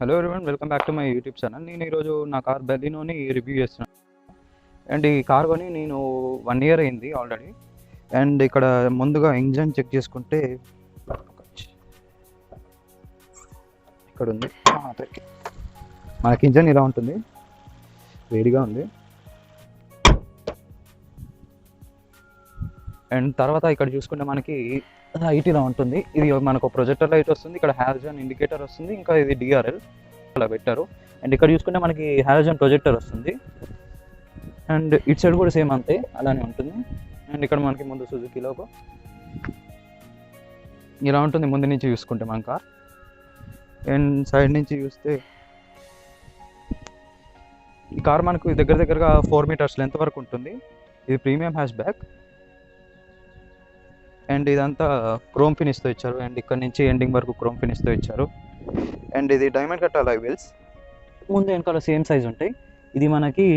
Hello everyone, welcome back to my YouTube channel. నేను ఈరోజు నా కార్ బెలినోని రివ్యూ చేస్తున్నాను. అండ్ ఈ కార్ కొని నేను 1 ఇయర్ అయింది ఆల్రెడీ. అండ్ ఇక్కడ ముందుగా ఇంజన్ చెక్ చేసుకుంటే ఇక్కడ ఉంది. మనకి ఇంజన్ ఇలా ఉంటుంది, వేడిగా ఉంది. అండ్ తర్వాత ఇక్కడ చూసుకుంటే మనకి లైట్ ఇలా ఉంటుంది. ఇది మనకు ప్రొజెక్టర్ లైట్ వస్తుంది, ఇక్కడ హాలోజన్ ఇండికేటర్ వస్తుంది, ఇంకా ఇది డిఆర్ఎల్ అలా పెట్టారు. అండ్ ఇక్కడ చూసుకుంటే మనకి హాలోజన్ ప్రొజెక్టర్ వస్తుంది. అండ్ ఇటు సైడ్ కూడా సేమ్ అంతే, అలానే ఉంటుంది. అండ్ ఇక్కడ మనకి ముందు సుజుకి లోగో ఇలా ఉంటుంది ముందు నుంచి చూసుకుంటే మన కార్. అండ్ సైడ్ నుంచి చూస్తే ఈ కార్ మనకు దగ్గరగా 4 మీటర్స్ లెంత్ వరకు ఉంటుంది. ఇది ప్రీమియం హ్యాష్ బ్యాక్. అండ్ ఇదంతా క్రోమ్ ఫినిష్తో ఇచ్చారు. అండ్ ఇక్కడ నుంచి ఎండింగ్ వరకు క్రోమ్ ఫినిష్తో ఇచ్చారు. అండ్ ఇది డైమండ్ కట్ అలాయ్ వీల్స్. ముందు వెనకాల సేమ్ సైజ్ ఉంటాయి. ఇది మనకి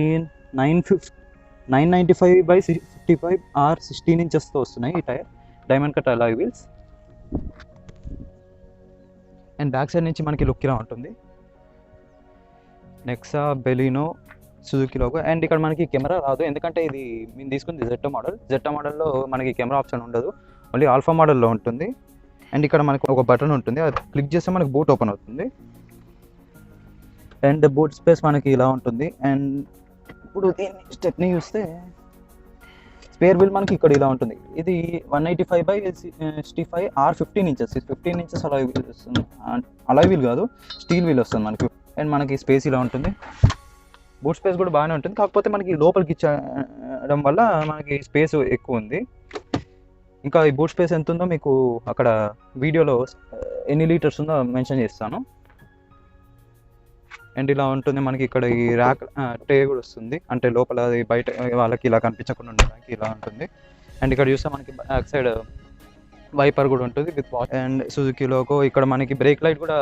995/55 ఆర్ 16 ఇంచెస్తో వస్తున్నాయి ఈ tyre, diamond cut alloy wheels. And back side నుంచి మనకి లుక్ ఇలా ఉంటుంది. Nexa, Baleno, Suzuki logo. And ఇక్కడ మనకి కెమెరా రాదు, ఎందుకంటే ఇది మేము తీసుకుంది జెట్టో మోడల్. జెట్టో మోడల్లో మనకి కెమెరా ఆప్షన్ ఉండదు, ఓన్లీ ఆల్ఫా మోడల్లో ఉంటుంది. అండ్ ఇక్కడ మనకి ఒక బటన్ ఉంటుంది, అది క్లిక్ చేస్తే మనకి బూట్ ఓపెన్ అవుతుంది. అండ్ బూట్ స్పేస్ మనకి ఇలా ఉంటుంది. అండ్ ఇప్పుడు దీన్ని స్టెప్ని చూస్తే స్పేర్ వీల్ మనకి ఇక్కడ ఇలా ఉంటుంది. ఇది 185/65 R 15 inches. 15 inches alloy wheel వస్తుంది, అలాయ్ వీల్ కాదు, స్టీల్ వీల్ వస్తుంది మనకి. అండ్ మనకి స్పేస్ ఇలా ఉంటుంది. బూట్ స్పేస్ కూడా బాగానే ఉంటుంది, కాకపోతే మనకి లోపలికి ఇచ్చడం వల్ల మనకి స్పేస్ ఎక్కువ ఉంది. ఇంకా ఈ బూట్ స్పేస్ ఎంత ఉందో మీకు అక్కడ వీడియోలో ఎన్ని లీటర్స్ ఉందో మెన్షన్ చేస్తాను. అండ్ ఇలా ఉంటుంది మనకి ఇక్కడ ఈ ర్యాక్ ట్రే కూడా వస్తుంది, అంటే లోపల అది బయట వాళ్ళకి ఇలా కనిపించకుండా ఉండడానికి ఇలా ఉంటుంది. అండ్ ఇక్కడ చూస్తే మనకి బ్యాక్ సైడ్ వైపర్ కూడా ఉంటుంది with watch. And Suzuki logo. ఇక్కడ మనకి బ్రేక్ లైట్ కూడా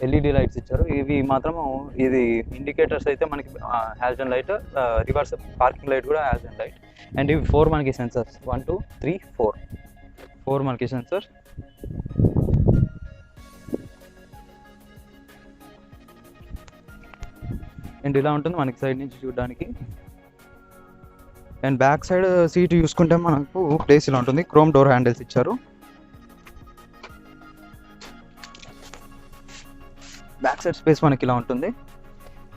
ఎల్ఈడి లైట్స్ ఇచ్చారు. ఇవి మాత్రము ఇది ఇండికేటర్స్ అయితే మనకి halogen light, reverse parking light కూడా హాలోజన్ లైట్. అండ్ ఇవి 4 మనకి సెన్సర్స్, 1 2 3 4 మనకి సెన్సర్. అండ్ ఇలా ఉంటుంది మనకి సైడ్ నుంచి చూడడానికి. అండ్ బ్యాక్ సైడ్ సీట్ చూసుకుంటే మనకు ప్లేస్ ఇలా ఉంటుంది. క్రోమ్ డోర్ హ్యాండిల్స్ ఇచ్చారు. బ్యాక్ సైడ్ స్పేస్ మనకి ఇలా ఉంటుంది.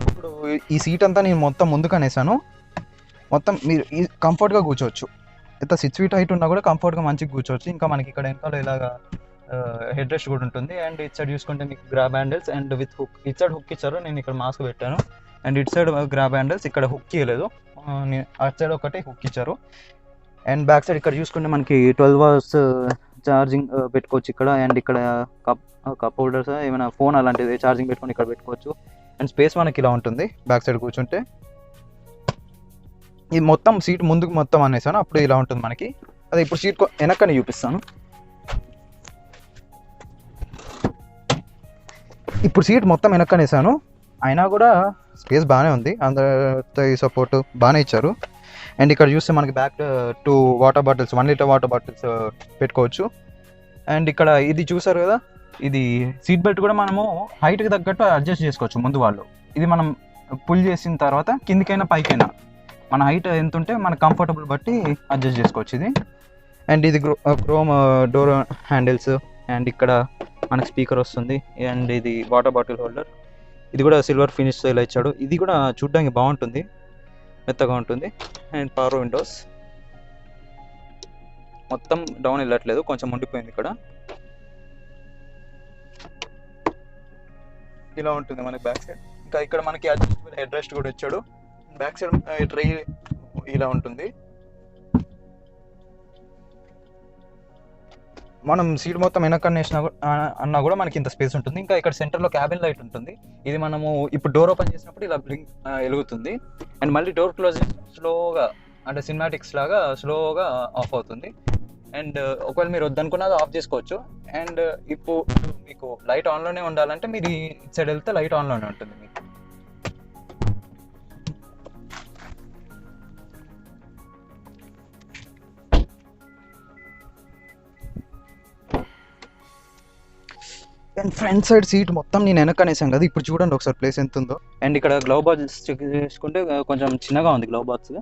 ఇప్పుడు ఈ సీట్ అంతా నేను మొత్తం ముందుకనేసాను. మొత్తం మీరు కంఫర్ట్గా కూర్చోవచ్చు. ఎంత 6 ఫీట్ హైట్ ఉన్నా కూడా కంఫర్ట్గా మంచిగా కూర్చోవచ్చు. ఇంకా మనకి ఇక్కడ వెనకాల ఇలాగా హెడ్ రెస్ట్ కూడా ఉంటుంది. అండ్ ఇటు సైడ్ చూసుకుంటే మీకు grab handles and with hook. ఇటు సైడ్ హుక్ ఇచ్చారు, నేను ఇక్కడ మాస్క్ పెట్టాను. అండ్ ఇటు సైడ్ గ్రాబ్ హ్యాండిల్స్, ఇక్కడ హుక్ ఇవ్వలేదు, అటు సైడ్ ఒకటి హుక్ ఇచ్చారు. అండ్ బ్యాక్ సైడ్ ఇక్కడ చూసుకుంటే మనకి 12 అవర్స్ ఛార్జింగ్ పెట్టుకోవచ్చు ఇక్కడ. అండ్ ఇక్కడ కప్ హోల్డర్స్, ఏమైనా ఫోన్ అలాంటిది ఛార్జింగ్ పెట్టుకొని ఇక్కడ పెట్టుకోవచ్చు. అండ్ స్పేస్ మనకి ఇలా ఉంటుంది బ్యాక్ సైడ్ కూర్చుంటే. ఇది మొత్తం సీట్ ముందుకు మొత్తం అనేసాను, అప్పుడు ఇలా ఉంటుంది మనకి. అదే ఇప్పుడు సీట్ వెనక్కని చూపిస్తాను. ఇప్పుడు సీట్ మొత్తం వెనక్కనేసాను, అయినా కూడా స్పేస్ బాగానే ఉంది, అందరి సపోర్ట్ బాగానే ఇచ్చారు. అండ్ ఇక్కడ చూస్తే మనకి back 2 water bottles, 1 litre water bottles పెట్టుకోవచ్చు. అండ్ ఇక్కడ ఇది చూసారు కదా, ఇది సీట్ బెల్ట్ కూడా మనము హైట్కి తగ్గట్టు అడ్జస్ట్ చేసుకోవచ్చు ముందు వాళ్ళు. ఇది మనం పుల్ చేసిన తర్వాత కిందికైనా పైకైనా మన హైట్ ఎంత ఉంటే మన కంఫర్టబుల్ బట్టి అడ్జస్ట్ చేసుకోవచ్చు ఇది. అండ్ ఇది క్రోమ్ డోర్ హ్యాండిల్స్. అండ్ ఇక్కడ మనకి స్పీకర్ వస్తుంది. అండ్ ఇది వాటర్ బాటిల్ హోల్డర్, ఇది కూడా సిల్వర్ ఫినిష్ ఇలా ఇచ్చాడు. ఇది కూడా చూడడానికి బాగుంటుంది, మెత్తగా ఉంటుంది. అండ్ పవర్ విండోస్, మొత్తం డౌన్ వెళ్ళట్లేదు, కొంచెం ఉండిపోయింది ఇక్కడ. ఇలా ఉంటుంది మనకి బ్యాక్ సైడ్. ఇంకా ఇక్కడ మనకి అడ్జస్టబుల్ హెడ్ రెస్ట్ కూడా ఇచ్చాడు. బ్యాక్ సైడ్ ట్రే ఇలా ఉంటుంది. మనం సీట్ మొత్తం వెనకన్నేసినా అన్నా కూడా మనకి ఇంత స్పేస్ ఉంటుంది. ఇంకా ఇక్కడ సెంటర్లో క్యాబిన్ లైట్ ఉంటుంది. ఇది మనము ఇప్పుడు డోర్ ఓపెన్ చేసినప్పుడు ఇలా బ్లింక్ వెలుగుతుంది. అండ్ మళ్ళీ డోర్ క్లోజ్ స్లోగా, అంటే సినిమాటిక్స్ లాగా స్లోగా ఆఫ్ అవుతుంది. అండ్ ఒకవేళ మీరు వద్దనుకున్నది ఆఫ్ చేసుకోవచ్చు. అండ్ ఇప్పుడు మీకు లైట్ ఆన్లోనే ఉండాలంటే మీరు ఈ సైడ్ వెళ్తే లైట్ ఆన్లోనే ఉంటుంది మీకు. అండ్ ఫ్రంట్ సైడ్ సీట్ మొత్తం నేను వెనకనేసాను కదా, ఇప్పుడు చూడండి ఒకసారి ప్లేస్ ఎంత ఉందో. అండ్ ఇక్కడ గ్లవ్ బాక్స్ చేసుకుంటే కొంచెం చిన్నగా ఉంది గ్లవ్ బాక్స్,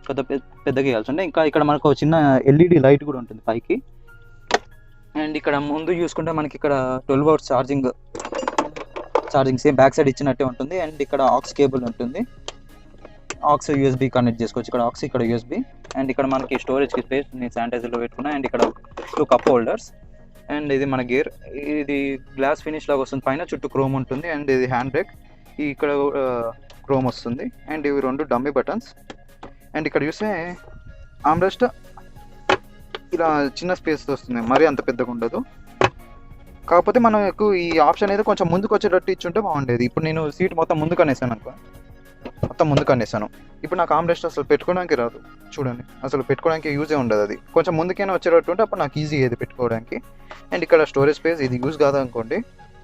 కొద్దిగా పెద్దగా వేయాల్సి ఉంటే. ఇంకా ఇక్కడ మనకు చిన్న ఎల్ఈడి లైట్ కూడా ఉంటుంది పైకి. అండ్ ఇక్కడ ముందు చూసుకుంటే మనకి ఇక్కడ 12 hours charging same back side ఇచ్చినట్టే ఉంటుంది. అండ్ ఇక్కడ ఆక్స్ కేబుల్ ఉంటుంది, ఆక్స్ యూఎస్బి కనెక్ట్ చేసుకోవచ్చు. ఇక్కడ ఆక్స్, ఇక్కడ యూఎస్బి. అండ్ ఇక్కడ మనకి స్టోరేజ్కి స్పేస్ నేను శానిటైజర్లో పెట్టుకున్నా. అండ్ ఇక్కడ 2 కప్ హోల్డర్స్. అండ్ ఇది మన గేర్, ఇది గ్లాస్ ఫినిష్ లాగా వస్తుంది, పైన చుట్టూ క్రోమ్ ఉంటుంది. అండ్ ఇది హ్యాండ్ బ్రేక్, ఇక్కడ క్రోమ్ వస్తుంది. అండ్ ఇవి 2 డమ్మీ బటన్స్. అండ్ ఇక్కడ చూస్తే ఆమ్రెస్ట్ ఇలా చిన్న స్పేస్ వస్తుంది, మరీ అంత పెద్దగా ఉండదు. కాకపోతే మనం ఎక్కువ ఈ ఆప్షన్ అయితే కొంచెం ముందుకు వచ్చేటట్టు ఇచ్చుంటే బాగుండేది. ఇప్పుడు నేను సీట్ మొత్తం ముందుకు అనేసాను అనుకో, మొత్తం ముందుకు అనేసాను. ఇప్పుడు నాకు ఆమ్రెస్ట్ అసలు పెట్టుకోవడానికి రాదు, చూడండి అసలు పెట్టుకోవడానికి యూజే ఉండదు. అది కొంచెం ముందుకైనా వచ్చేటట్టు ఉంటే అప్పుడు నాకు ఈజీ అయ్యేది పెట్టుకోవడానికి. అండ్ ఇక్కడ స్టోరేజ్ స్పేస్, ఇది యూజ్ కాదు అనుకోండి,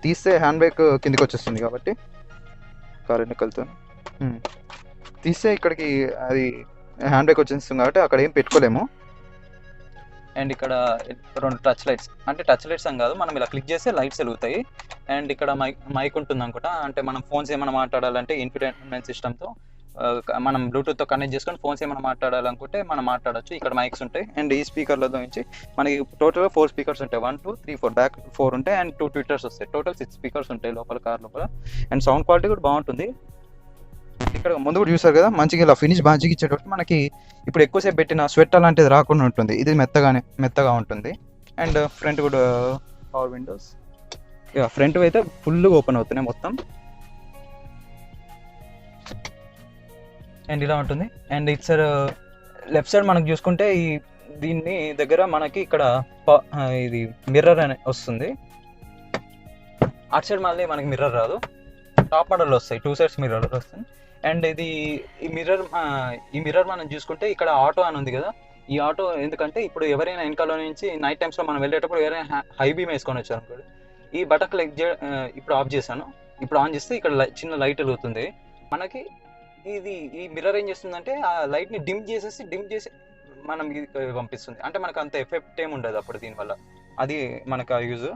తీస్తే హ్యాండ్ బ్రేక్ కిందికి వచ్చేస్తుంది కాబట్టి కార్ ఎన్నికలుతాను తీస్తే ఇక్కడికి అది హ్యాండ్ బ్రేక్ వచ్చేస్తుంది కాబట్టి అక్కడ ఏం పెట్టుకోలేము. అండ్ ఇక్కడ 2 టచ్ లైట్స్, అంటే టచ్ లైట్స్ అని కాదు, మనం ఇలా క్లిక్ చేస్తే లైట్స్ వెలుగుతాయి. అండ్ ఇక్కడ మైక్ ఉంటుంది అనుకుంటా, అంటే మనం ఫోన్స్ ఏమైనా మాట్లాడాలంటే ఇన్ఫోటైన్మెంట్ సిస్టమ్తో మనం బ్లూటూత్తో కనెక్ట్ చేసుకొని ఫోన్స్ ఏమైనా మాట్లాడాలనుకుంటే మనం మాట్లాడచ్చు. ఇక్కడ మైక్స్ ఉంటాయి. అండ్ ఈ స్పీకర్లతో నుంచి మనకి టోటల్గా 4 స్పీకర్స్ ఉంటాయి, 1 2 3 4 బ్యాక్ 4 ఉంటాయి. అండ్ 2 ట్విట్టర్స్ వస్తాయి, టోటల్ 6 స్పీకర్స్ ఉంటాయి లోపల, కార్ లోపల. అండ్ సౌండ్ క్వాలిటీ కూడా బాగుంటుంది. ఇక్కడ ముందు కూడా చూసారు కదా, మంచిగా ఇలా ఫినిష్ మంచిగా ఇచ్చేటప్పుడు మనకి ఇప్పుడు ఎక్కువసేపు పెట్టిన స్వెట్ అలాంటిది రాకుండా ఉంటుంది. ఇది మెత్తగా ఉంటుంది. అండ్ ఫ్రంట్ కూడా పవర్ విండోస్, ఫ్రంట్ అయితే ఫుల్గా ఓపెన్ అవుతున్నాయి మొత్తం. అండ్ ఇలా ఉంటుంది. అండ్ ఇటు సైడ్ లెఫ్ట్ సైడ్ మనకు చూసుకుంటే దీన్ని దగ్గర మనకి ఇక్కడ ఇది మిర్రర్ అనే వస్తుంది. అటు సైడ్ మళ్ళీ మనకి మిర్రర్ రాదు, టాప్ మోడల్ వస్తాయి, 2 sides మిర్రర్ వస్తుంది. అండ్ ఈ మిర్రర్ మనం చూసుకుంటే ఇక్కడ ఆటో అని ఉంది కదా, ఈ ఆటో ఎందుకంటే ఇప్పుడు ఎవరైనా వెనకాల నుంచి నైట్ టైమ్స్లో మనం వెళ్ళేటప్పుడు ఎవరైనా హై బీమ్ వేసుకొని వచ్చారు అనుకోండి, ఈ బటన్ క్లిక్ ఇప్పుడు ఆఫ్ చేశాను, ఇప్పుడు ఆన్ చేస్తే ఇక్కడ చిన్న లైట్ వెలుగుతుంది మనకి. ఈ మిర్రర్ ఏం చేస్తుందంటే ఆ లైట్ని డిమ్ చేసి మనం పంపిస్తుంది. అంటే మనకు అంత ఎఫెక్ట్ ఏమి ఉండదు అప్పుడు దీనివల్ల, అది మనకు ఆ యూజ్.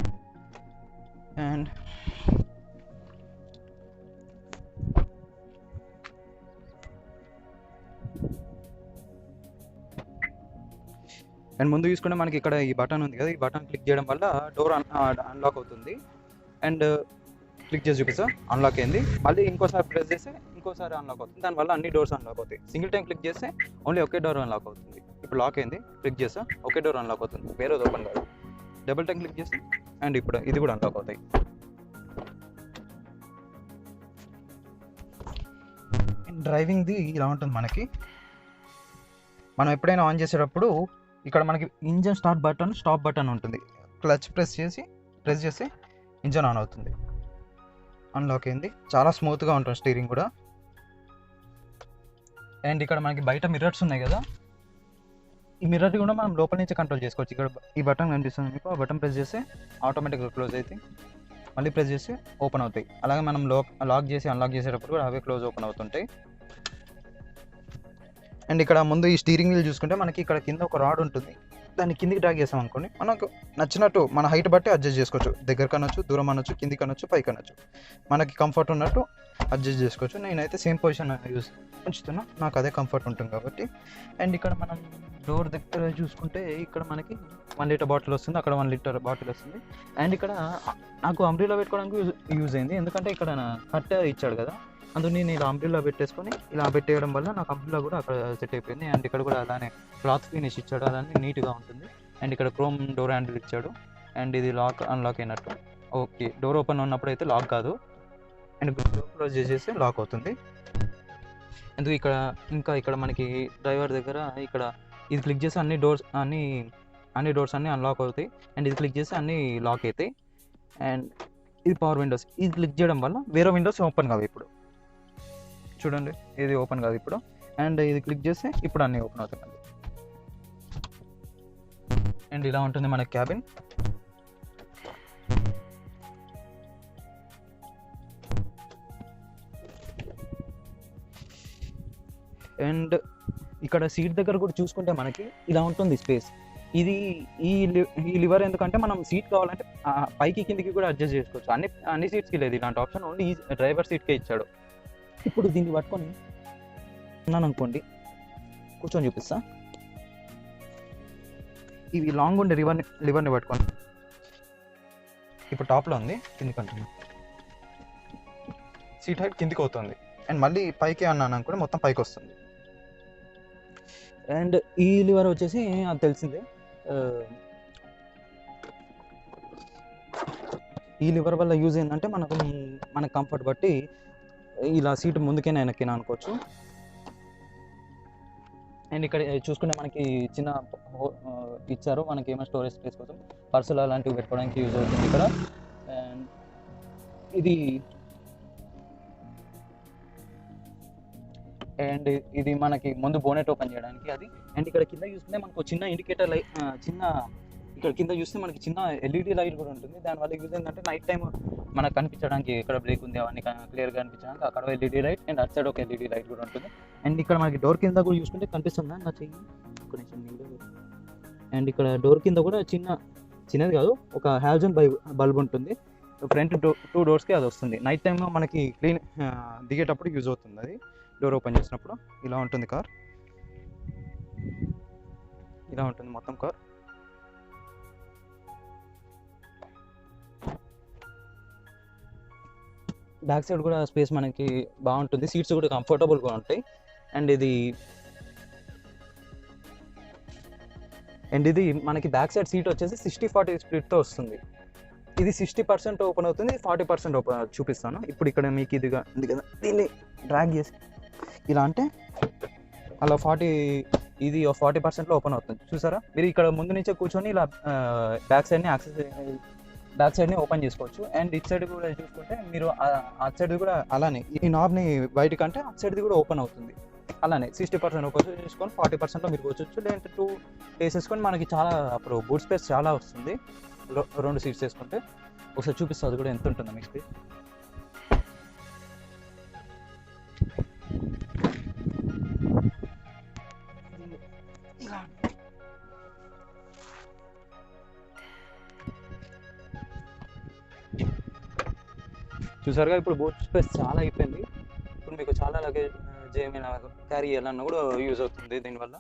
అండ్ ముందు చూసుకుంటే మనకి ఇక్కడ ఈ బటన్ ఉంది కదా, ఈ బటన్ క్లిక్ చేయడం వల్ల డోర్ అన్లాక్ అవుతుంది. అండ్ క్లిక్ చేసి చూపిస్తా, అన్లాక్ అయింది. మళ్ళీ ఇంకోసారి ప్రెస్ చేస్తే ఇంకోసారి అన్లాక్ అవుతుంది, దానివల్ల అన్ని డోర్స్ అన్లాక్ అవుతాయి. సింగిల్ టైం క్లిక్ చేస్తే ఓన్లీ ఒకే డోర్ అన్లాక్ అవుతుంది. ఇప్పుడు లాక్ అయింది, క్లిక్ చేస్తా ఒకే డోర్ అన్లాక్ అవుతుంది, వేరేది ఓపెన్ కాదు. డబుల్ టైం క్లిక్ చేస్తే అండ్ ఇప్పుడు ఇది కూడా అన్లాక్ అవుతాయి. డ్రైవింగ్ది ఇలా ఉంటుంది మనకి. మనం ఎప్పుడైనా ఆన్ చేసేటప్పుడు ఇక్కడ మనకి engine start button, stop button ఉంటుంది. క్లచ్ ప్రెస్ చేస్తే ఇంజన్ ఆన్ అవుతుంది. అన్లాక్ అయింది, చాలా స్మూత్గా ఉంటుంది స్టీరింగ్ కూడా. అండ్ ఇక్కడ మనకి బయట మిర్రర్స్ ఉన్నాయి కదా, ఈ మిర్రర్ కూడా మనం లోపల నుంచి కంట్రోల్ చేసుకోవచ్చు. ఇక్కడ ఈ బటన్ కనిపిస్తుంది మీకు, ఆ బటన్ ప్రెస్ చేస్తే ఆటోమేటిక్గా క్లోజ్ అవుతాయి, మళ్ళీ ప్రెస్ చేస్తే ఓపెన్ అవుతాయి. అలాగే మనం లాక్ చేసి అన్లాక్ చేసేటప్పుడు కూడా అవే క్లోజ్ ఓపెన్ అవుతుంటాయి. అండ్ ఇక్కడ ముందు ఈ స్టీరింగ్ వీల్ చూసుకుంటే మనకి ఇక్కడ కింద ఒక రాడ్ ఉంటుంది, దాన్ని కిందికి డ్రాగ్ చేసాం అనుకోండి, మనకు నచ్చినట్టు మన హైట్ బట్టి అడ్జస్ట్ చేసుకోవచ్చు. దగ్గరకు అనొచ్చు, దూరం అనొచ్చు, కిందికి అనొచ్చు, పైకి అనొచ్చు, మనకి కంఫర్ట్ ఉన్నట్టు అడ్జస్ట్ చేసుకోవచ్చు. నేనైతే సేమ్ పొజిషన్ ఉంచుతున్నా, నాకు అదే కంఫర్ట్ ఉంటుంది కాబట్టి. అండ్ ఇక్కడ మనం డోర్ దగ్గర చూసుకుంటే ఇక్కడ మనకి 1 లీటర్ బాటిల్ వస్తుంది, అక్కడ 1 లీటర్ బాటిల్ వస్తుంది. అండ్ ఇక్కడ నాకు అంబ్రెల్లా పెట్టుకోవడానికి యూజ్ అయింది, ఎందుకంటే ఇక్కడ కట్ట ఇచ్చాడు కదా, అందులో నేను ఇలా అంబ్రెల్లా పెట్టేసుకొని ఇలా పెట్టేయడం వల్ల నాకు అంబ్రెల్లా కూడా అక్కడ సెట్ అయిపోయింది. అండ్ ఇక్కడ కూడా అలానే క్లాత్ ఫినిష్ ఇచ్చాడు, అలానే నీట్గా ఉంటుంది. అండ్ ఇక్కడ క్రోమ్ డోర్ హ్యాండిల్ ఇచ్చాడు. అండ్ ఇది అన్లాక్ అయినట్టు, ఓకే. డోర్ ఓపెన్ ఉన్నప్పుడు అయితే లాక్ కాదు, అండ్ డోర్ క్లోజ్ చేసేస్తే లాక్ అవుతుంది. ఎందుకు ఇక్కడ మనకి డ్రైవర్ దగ్గర ఇక్కడ ఇది క్లిక్ చేస్తే అన్ని డోర్స్ అన్నీ అన్లాక్ అవుతాయి. అండ్ ఇది క్లిక్ చేస్తే అన్నీ లాక్ అవుతాయి. అండ్ ఇది పవర్ విండోస్, ఇది క్లిక్ చేయడం వల్ల వేరే విండోస్ ఓపెన్ కావు. ఇప్పుడు చూడండి, ఇది ఓపెన్ కాదు ఇప్పుడు. అండ్ ఇది క్లిక్ చేస్తే ఇప్పుడు అన్నీ ఓపెన్ అవుతాయి. అండ్ ఇలా ఉంటుంది మన క్యాబిన్. అండ్ ఇక్కడ సీట్ దగ్గర కూడా చూసుకుంటే మనకి ఇలా ఉంటుంది స్పేస్. ఇది ఈ లివర్ ఎందుకంటే మనం సీట్ కావాలంటే పైకి కిందికి కూడా అడ్జస్ట్ చేసుకోవచ్చు. అన్ని సీట్స్కి లేదు ఇలాంటి ఆప్షన్, ఓన్లీ డ్రైవర్ సీట్కే ఇచ్చాడు. ఇప్పుడు దీన్ని పట్టుకొని ఉన్నాను అనుకోండి, కూర్చొని చూపిస్తా. ఇవి లాంగ్ ఉండే లివర్ని పట్టుకొని ఇప్పుడు టాప్లో ఉంది, కిందికి అంటుంది, సీట్ హైట్ కిందికి అవుతుంది. అండ్ మళ్ళీ పైకి అన్నాను అనుకోండి మొత్తం పైకి వస్తుంది. అండ్ ఈ లివర్ వచ్చేసి అది తెలిసిందే, ఈ లివర్ వల్ల యూజ్ ఏంటంటే మన కంఫర్ట్ బట్టి ఇలా సీట్ ముందుకైనా వెనక్కినా అనుకోవచ్చు. అండ్ ఇక్కడ చూసుకుంటే మనకి చిన్న ఇచ్చారు, మనకి ఏమైనా స్టోరేజ్ స్పేస్ కోసం పర్సులు అలాంటివి పెట్టుకోవడానికి యూజ్ అవుతుంది ఇక్కడ. అండ్ ఇది మనకి ముందు బోనెట్ ఓపెన్ చేయడానికి అది. అండ్ ఇక్కడ కింద చూసుకుంటే మనకు చిన్న ఇండికేటర్ లైట్, ఇక్కడ కింద చూస్తే మనకి చిన్న ఎల్ఈడి లైట్ కూడా ఉంటుంది. దానివల్ల యూజ్ ఏంటంటే నైట్ టైం మనకు కనిపించడానికి, ఎక్కడ బ్రేక్ ఉంది అవన్నీ క్లియర్గా కనిపించడానికి అక్కడ ఎల్ఈడి లైట్, అండ్ అటు సైడ్ ఒక ఎల్ఈడి లైట్ కూడా ఉంటుంది. అండ్ ఇక్కడ మనకి డోర్ కింద కూడా చూసుకుంటే కనిపిస్తుందా నా చెయ్యి కొంచెం. అండ్ ఇక్కడ డోర్ కింద కూడా చిన్నది కాదు, ఒక హాలోజన్ బల్బ్ ఉంటుంది. ఫ్రంట్ 2 డోర్స్కి అది వస్తుంది. నైట్ టైంలో మనకి క్లీన్ దిగేటప్పుడు యూజ్ అవుతుంది అది. డోర్ ఓపెన్ చేసినప్పుడు ఇలా ఉంటుంది కార్, ఇలా ఉంటుంది మొత్తం కార్. బ్యాక్ సైడ్ కూడా స్పేస్ మనకి బాగుంటుంది, సీట్స్ కూడా కంఫర్టబుల్గా ఉంటాయి. అండ్ ఇది మనకి బ్యాక్ సైడ్ సీట్ వచ్చేసి 60-40 స్ప్లిట్తో వస్తుంది. ఇది 60% ఓపెన్ అవుతుంది, 40% ఓపెన్ చూపిస్తాను. ఇప్పుడు ఇక్కడ మీకు ఇది కదా, దీన్ని డ్రాగ్ చేసి ఇలా అంటే అలా 40% ఓపెన్ అవుతుంది. చూసారా, మీరు ఇక్కడ ముందు నుంచే కూర్చొని ఇలా బ్యాక్ సైడ్ని ఓపెన్ చేసుకోవచ్చు. అండ్ ఇటు సైడ్ కూడా చూసుకుంటే మీరు అటు సైడ్ కూడా అలానే ఈ నాబ్ని బయటకు అంటే అటు సైడ్ది కూడా ఓపెన్ అవుతుంది. అలానే 60% ఓపెన్ చేసుకొని 40%లో మీరు కూర్చోవచ్చు. లేదంటే 2 వేసేసుకొని మనకి చాలా అప్పుడు బూట్ స్పేస్ చాలా వస్తుంది 2 సీట్స్ వేసుకుంటే. ఒకసారి చూపిస్తుంది అది కూడా ఎంత ఉంటుందో మీకు స్పేస్. చూసారుగా, ఇప్పుడు బూట్ స్పేస్ చాలా అయిపోయింది. ఇప్పుడు మీకు చాలా లగేజ్ ఏమైనా క్యారీ చేయాలన్నా కూడా యూజ్ అవుతుంది దీనివల్ల.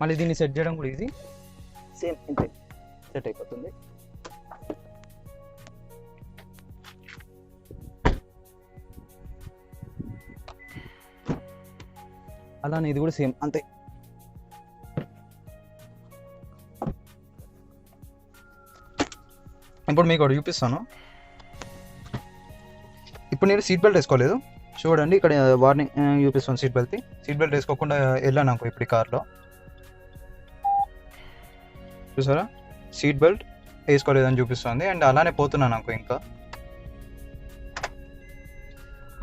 మళ్ళీ దీన్ని సెట్ చేయడం కూడా ఈజీ, సేమ్ ఇంతే సెట్ అయిపోతుంది. అలానే ఇది కూడా సేమ్ అంతే. ఇప్పుడు మీకు ఒకటి చూపిస్తాను. ఇప్పుడు నేను సీట్ బెల్ట్ వేసుకోలేదు, చూడండి ఇక్కడ వార్నింగ్ చూపిస్తాను. సీట్ బెల్ట్ వేసుకోకుండా వెళ్ళాను అనుకో ఇప్పుడు ఈ కార్లో, చూసారా సీట్ బెల్ట్ వేసుకోలేదని చూపిస్తుంది. అండ్ అలానే పోతున్నాను అనుకో ఇంకా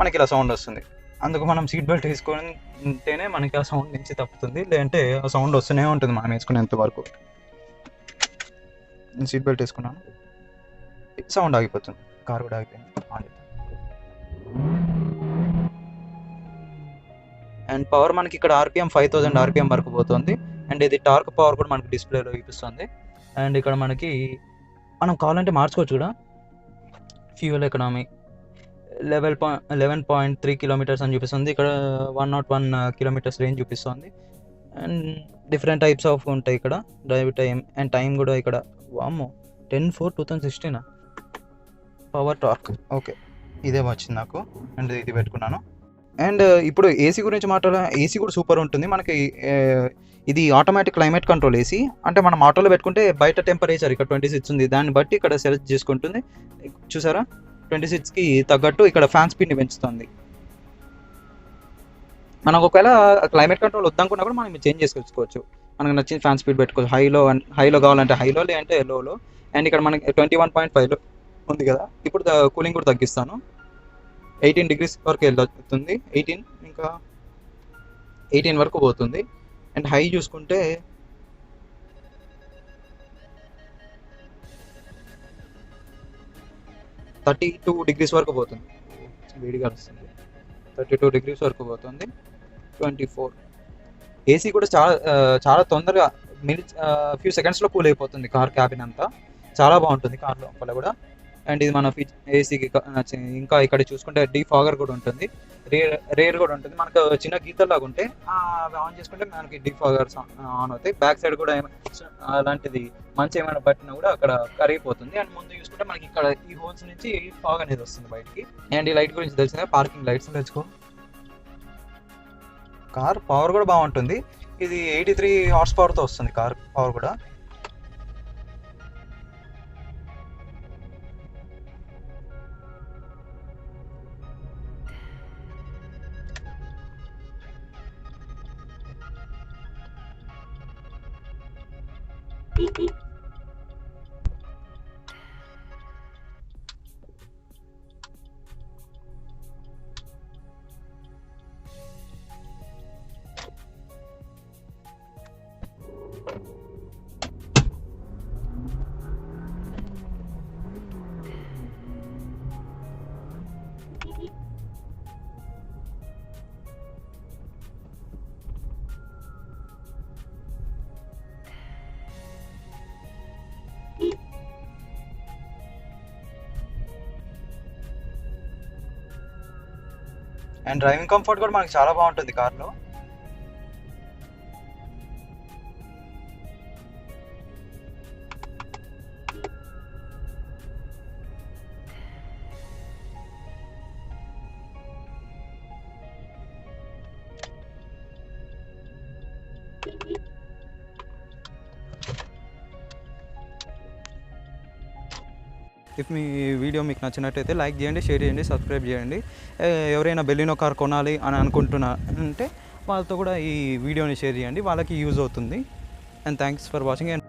మనకి ఇలా సౌండ్ వస్తుంది. అందుకు మనం సీట్ బెల్ట్ వేసుకుంటేనే మనకి ఆ సౌండ్ నుంచి తప్పుతుంది, లేదంటే ఆ సౌండ్ వస్తూనే ఉంటుంది మనం వేసుకునేంత వరకు. నేను సీట్ బెల్ట్ వేసుకున్నాను, సౌండ్ ఆగిపోతుంది, కార్ కూడా ఆగిపోయింది. అండ్ పవర్ మనకి ఇక్కడ RPM 5000 RPM వరకు పోతుంది. అండ్ ఇది టార్క్ పవర్ కూడా మనకి డిస్ప్లేలో చూపిస్తుంది. అండ్ ఇక్కడ మనం కావాలంటే మార్చుకోవచ్చు కూడా. ఫ్యూయల్ ఎకనామీ 11.3 కిలోమీటర్స్ అని చూపిస్తుంది. ఇక్కడ 101 కిలోమీటర్స్ రేంజ్ చూపిస్తుంది. అండ్ డిఫరెంట్ టైప్స్ ఆఫ్ ఉంటాయి ఇక్కడ. డ్రైవ్ టైం అండ్ టైం కూడా ఇక్కడ. వామ్మో 10/4/2016 పవర్ టార్క్. ఓకే, ఇదే వచ్చింది నాకు. అండ్ ఇది పెట్టుకున్నాను. అండ్ ఇప్పుడు ఏసీ గురించి ఏసీ కూడా సూపర్ ఉంటుంది మనకి. ఇది ఆటోమేటిక్ క్లైమేట్ కంట్రోల్ ఏసీ. అంటే మనం ఆటోలో పెట్టుకుంటే బయట టెంపరేచర్ ఇక్కడ 26 ఉంది, దాన్ని బట్టి ఇక్కడ సెలెక్ట్ చేసుకుంటుంది. చూసారా 26కి తగ్గట్టు ఇక్కడ ఫ్యాన్ స్పీడ్ని పెంచుతుంది. మనకు ఒకవేళ క్లైమేట్ కంట్రోల్ వద్దనుకున్నా కూడా మనం చేంజ్ చేసుకోవచ్చు. మనకు నచ్చిన ఫ్యాన్ స్పీడ్ పెట్టుకోవచ్చు. హైలో కావాలంటే హైలో, లేదంటే లోలో. అండ్ ఇక్కడ మనకి 21.5 ఉంది కదా. ఇప్పుడు కూలింగ్ కూడా తగ్గిస్తాను, 18 degrees వరకు వెళ్తుంది. 18 వరకు పోతుంది. అండ్ హై చూసుకుంటే 32 degrees వరకు పోతుంది. వేడిగా వస్తుంది, 32 degrees వరకు పోతుంది. 24 ఏసీ కూడా చాలా తొందరగా ఫ్యూ సెకండ్స్లో కూల్ అయిపోతుంది కార్ క్యాబిన్ అంతా. చాలా బాగుంటుంది కార్ లోపల కూడా. అండ్ ఇది మన ఏసీకి ఇంకా ఇక్కడ చూసుకుంటే డీఫాగర్ కూడా ఉంటుంది, రేర్ కూడా ఉంటుంది. మనకు చిన్న గీతల్లాగా ఉంటే అవి ఆన్ చేసుకుంటే మనకి డీఫాగర్స్ ఆన్ అవుతాయి. బ్యాక్ సైడ్ కూడా అలాంటిది మంచి ఏమైనా పట్టినా కూడా అక్కడ కరిగిపోతుంది. అండ్ ముందు చూసుకుంటే మనకి ఇక్కడ ఈ హోల్స్ నుంచి ఫాగ్ అనేది వస్తుంది బయటికి. అండ్ ఈ లైట్ గురించి తెలిసిందే, పార్కింగ్ లైట్స్ తెచ్చుకో. కార్ పవర్ కూడా బాగుంటుంది. ఇది 83 హార్స్ పవర్తో వస్తుంది కార్ పవర్ కూడా. అండ్ డ్రైవింగ్ కంఫర్ట్ కూడా మనకి చాలా బాగుంటుంది కార్లో. ఇఫ్ మీ వీడియో మీకు నచ్చినట్టయితే లైక్ చేయండి, షేర్ చేయండి, సబ్స్క్రైబ్ చేయండి. ఎవరైనా బెలినో కార్ కొనాలి అని అనుకుంటున్నారంటే వాళ్ళతో కూడా ఈ వీడియోని షేర్ చేయండి, వాళ్ళకి యూజ్ అవుతుంది. And thanks for watching. And